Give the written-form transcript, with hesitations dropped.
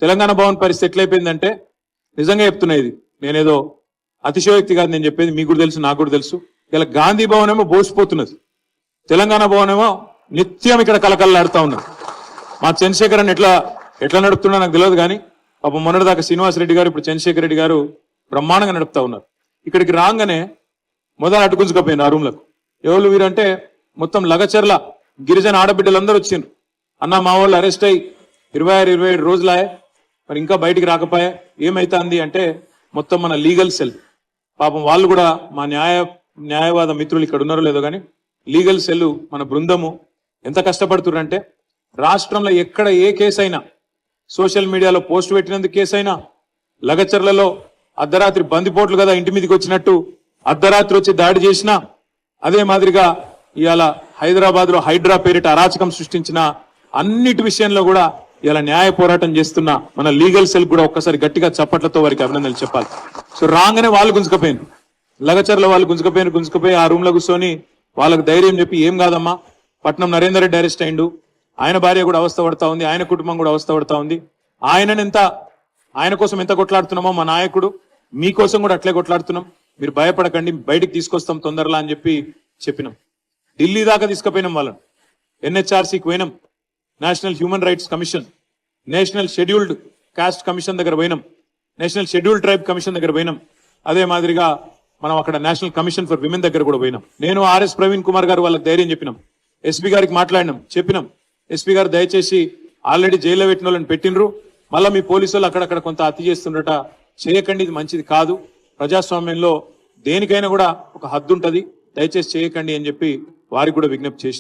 తెలంగాణ భవన్ పరిస్థితి ఎట్లయిపోయిందంటే నిజంగా చెప్తున్నా, ఇది నేనేదో అతిశయోక్తి కాదు నేను చెప్పేది, మీకు కూడా తెలుసు, నాకు కూడా తెలుసు. ఇలా గాంధీ భవన్ ఏమో బోసిపోతున్నది, తెలంగాణ భవన్ ఏమో నిత్యం ఇక్కడ కలకల్లాడుతూ ఉన్నది. మా చంద్రశేఖర్ అని ఎట్లా నడుపుతున్నా నాకు తెలియదు, కానీ పాపం మొన్నటిదాకా శ్రీనివాసరెడ్డి గారు, ఇప్పుడు చంద్రశేఖర్ రెడ్డి గారు బ్రహ్మాండంగా నడుపుతా ఉన్నారు. ఇక్కడికి రాగానే మొదలు అటుకుంచుకపోయింది ఆ రూమ్లకు. ఎవరు వీరంటే మొత్తం లగచర్ల గిరిజన ఆడబిడ్డలందరూ వచ్చిండ్రు. అన్న మా వాళ్ళు అరెస్ట్ అయ్యి 26-27 రోజులాయే, మరి ఇంకా బయటికి రాకపోయా, ఏమైతుంది అంటే మొత్తం మన లీగల్ సెల్, పాపం వాళ్ళు కూడా మా న్యాయవాద మిత్రులు ఇక్కడ ఉన్నారో లేదో కానీ లీగల్ సెల్ మన బృందము ఎంత కష్టపడుతున్నారంటే, రాష్ట్రంలో ఎక్కడ ఏ కేసు అయినా, సోషల్ మీడియాలో పోస్ట్ పెట్టినందుకు కేసు అయినా, లగచర్లలో అర్ధరాత్రి బందిపోట్లు కదా ఇంటి మీదకి వచ్చినట్టు అర్ధరాత్రి వచ్చి దాడి చేసినా, అదే మాదిరిగా ఇవాళ హైదరాబాద్ లో హైడ్రా పేరిట అరాచకం సృష్టించిన అన్నిటి విషయంలో కూడా ఇలా న్యాయ పోరాటం చేస్తున్న మన లీగల్ సెల్ కూడా ఒక్కసారి గట్టిగా చప్పట్లతో వారికి అభినందనలు చెప్పాలి. సో రాగానే వాళ్ళు గుంజుకపోయారు, లగచర్ల వాళ్ళు గుంజుకుపోయి ఆ రూమ్ లో కూర్చొని వాళ్ళకు ధైర్యం చెప్పి, ఏం కాదమ్మా, పట్నం నరేందర్ రెడ్డి అరెస్ట్ అయిండు, ఆయన భార్య కూడా అవస్థ పడతా ఉంది, ఆయన కుటుంబం కూడా అవస్థ పడతా ఉంది, ఆయన కోసం ఎంత కొట్లాడుతున్నామో మా నాయకుడు మీకోసం కూడా అట్లే కొట్లాడుతున్నాం, మీరు భయపడకండి, బయటికి తీసుకొస్తాం తొందరలా అని చెప్పినాం. ఢిల్లీ దాకా తీసుకుపోయినాం వాళ్ళని, ఎన్హెచ్ఆర్సీకి పోయినాం, national human rights commission, national scheduled cost commission దగ్గర పోయినాం, నేషనల్ షెడ్యూల్డ్ ట్రైబ్ కమిషన్ దగ్గర పోయినాం, అదే మాదిరిగా మనం అక్కడ నేషనల్ కమిషన్ ఫర్ విమెన్ దగ్గర కూడా పోయినాం. నేను ఆర్ఎస్ ప్రవీణ్ కుమార్ గారు వాళ్ళకి ధైర్యం చెప్పినాం, ఎస్పీ గారికి చెప్పినాం, ఎస్పీ గారు దయచేసి ఆల్రెడీ జైల్లో పెట్టిన వాళ్ళని పెట్టినరు, మళ్ళీ మీ పోలీసులు అక్కడక్కడ కొంత అతి చేస్తుండట, చేయకండి, ఇది మంచిది కాదు, ప్రజాస్వామ్యంలో దేనికైనా కూడా ఒక హద్దు ఉంటది, దయచేసి చేయకండి అని చెప్పి వారికి కూడా విజ్ఞప్తి చేసినాం.